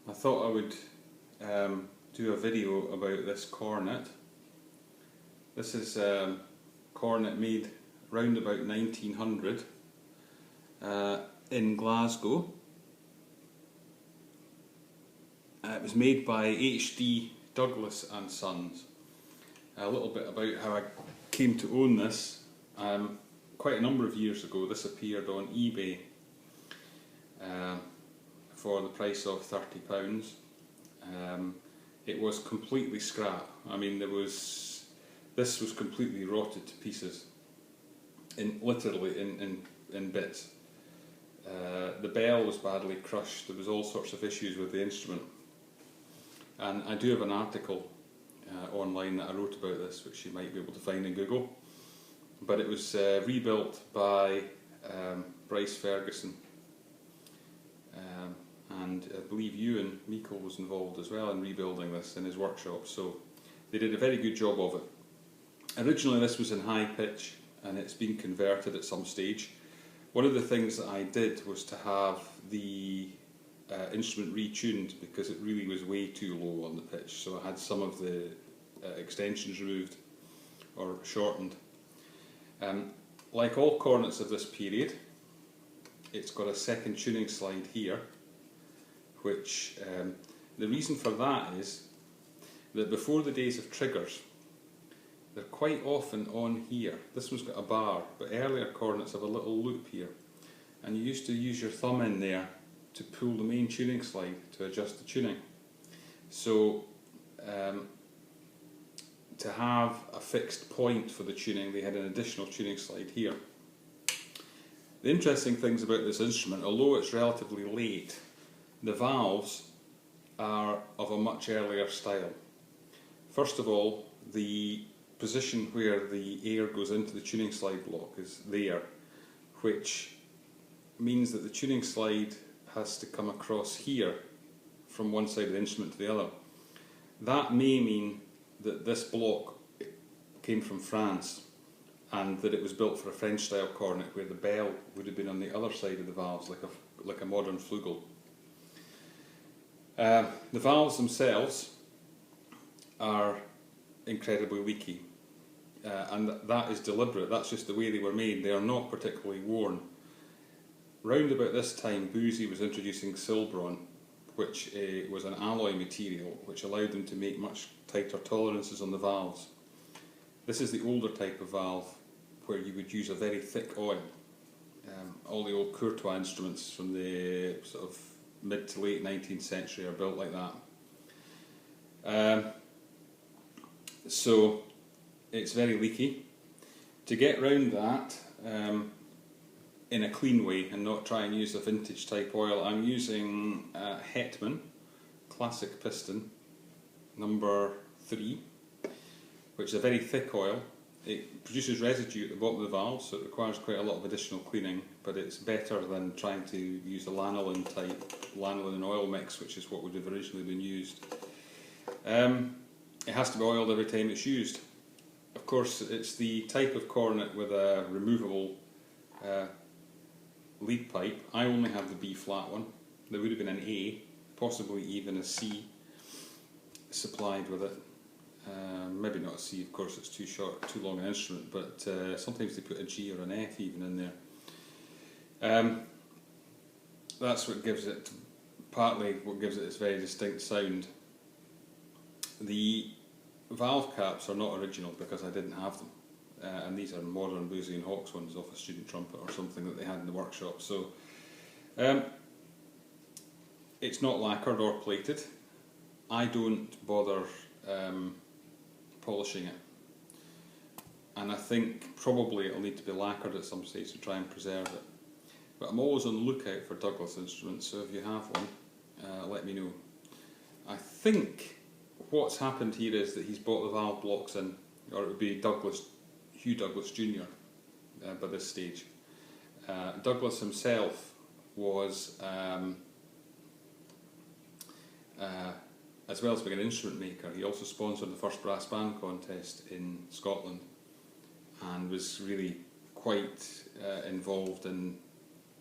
I thought I would do a video about this cornet. This is a cornet made round about 1900 in Glasgow. It was made by H.D. Douglas and Sons. A little bit about how I came to own this. Quite a number of years ago this appeared on eBay for the price of £30. It was completely scrap. I mean, this was completely rotted to pieces, literally in bits. The bell was badly crushed. There was all sorts of issues with the instrument, and I do have an article online that I wrote about this, which you might be able to find in Google. But it was rebuilt by Bryce Ferguson, and I believe Ewan Meikle was involved as well in rebuilding this in his workshop, so they did a very good job of it. Originally this was in high pitch, and it's been converted at some stage. One of the things that I did was to have the instrument retuned, because it really was way too low on the pitch, so I had some of the extensions removed or shortened. Like all cornets of this period, it's got a second tuning slide here, which the reason for that is that before the days of triggers, they're quite often on here. This one's got a bar, but earlier cornets have a little loop here, and you used to use your thumb in there to pull the main tuning slide to adjust the tuning. So to have a fixed point for the tuning, they had an additional tuning slide here. The interesting things about this instrument, although it's relatively late, the valves are of a much earlier style. First of all, the position where the air goes into the tuning slide block is there, which means that the tuning slide has to come across here from one side of the instrument to the other. That may mean that this block came from France, and that it was built for a French style cornet where the bell would have been on the other side of the valves, like a modern flugel. The valves themselves are incredibly leaky, and that is deliberate. That's just the way they were made. They are not particularly worn. Round about this time, Boozy was introducing Silbron, which was an alloy material which allowed them to make much tighter tolerances on the valves. This is the older type of valve where you would use a very thick oil. All the old Courtois instruments from the sort of mid to late 19th century are built like that. So it's very leaky. To get round that in a clean way and not try and use a vintage type oil, I'm using Hetman Classic Piston number 3, which is a very thick oil. It produces residue at the bottom of the valve, so it requires quite a lot of additional cleaning, but it's better than trying to use a lanolin and oil mix, which is what would have originally been used. It has to be oiled every time it's used. Of course, it's the type of cornet with a removable lead pipe. I only have the B flat one. There would have been an A, possibly even a C supplied with it. Maybe not a C, of course, it's too short, too long an instrument, but sometimes they put a G or an F even in there. That's what gives it, partly what gives it its very distinct sound. The valve caps are not original because I didn't have them, and these are modern Boozy and Hawkes ones off a student trumpet or something that they had in the workshop. So it's not lacquered or plated. I don't bother polishing it, and I think probably it'll need to be lacquered at some stage to try and preserve it. But I'm always on the lookout for Douglas instruments, so if you have one, let me know. I think what's happened here is that he's bought the valve blocks in, or it would be Hugh Douglas Jr. By this stage. Douglas himself was as well as being an instrument maker, he also sponsored the first brass band contest in Scotland, and was really quite involved in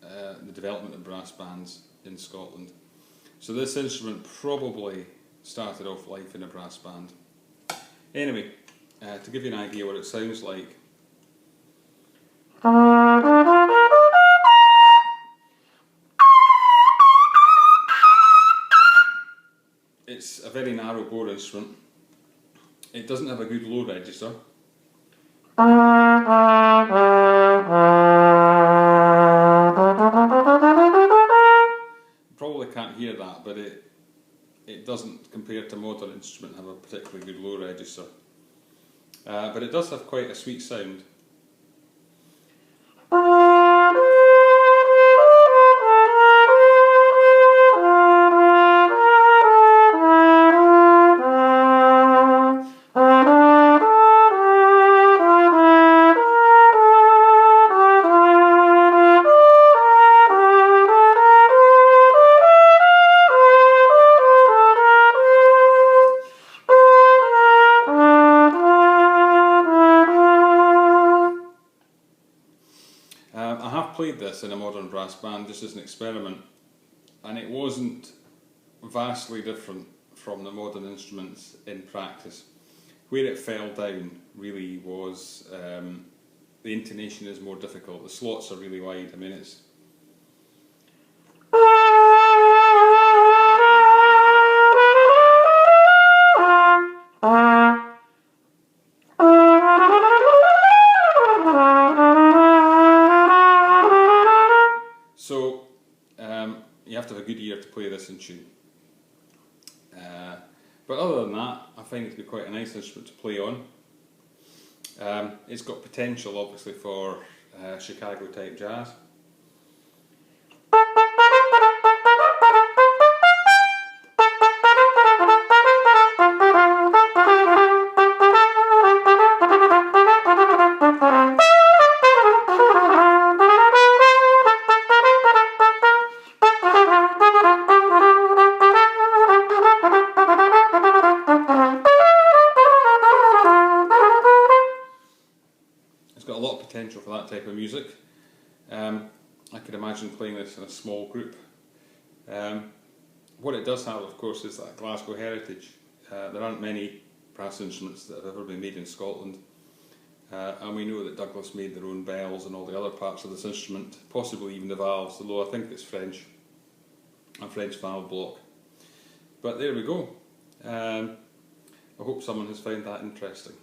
the development of brass bands in Scotland. So this instrument probably started off life in a brass band. Anyway, to give you an idea what it sounds like. It's a very narrow bore instrument. It doesn't have a good low register. Probably can't hear that, but it doesn't, compared to modern instrument, have a particularly good low register. But it does have quite a sweet sound. I have played this in a modern brass band just as an experiment, and it wasn't vastly different from the modern instruments in practice. Where it fell down really was the intonation is more difficult. The slots are really wide. I mean, it's so you have to have a good ear to play this in tune. But other than that, I find it to be quite a nice instrument to play on. It's got potential, obviously, for Chicago type jazz. It's got a lot of potential for that type of music. I could imagine playing this in a small group. What it does have, of course, is that Glasgow heritage. There aren't many brass instruments that have ever been made in Scotland, and we know that Douglas made their own bells and all the other parts of this instrument, possibly even the valves, although I think it's French, a French valve block. But there we go. I hope someone has found that interesting.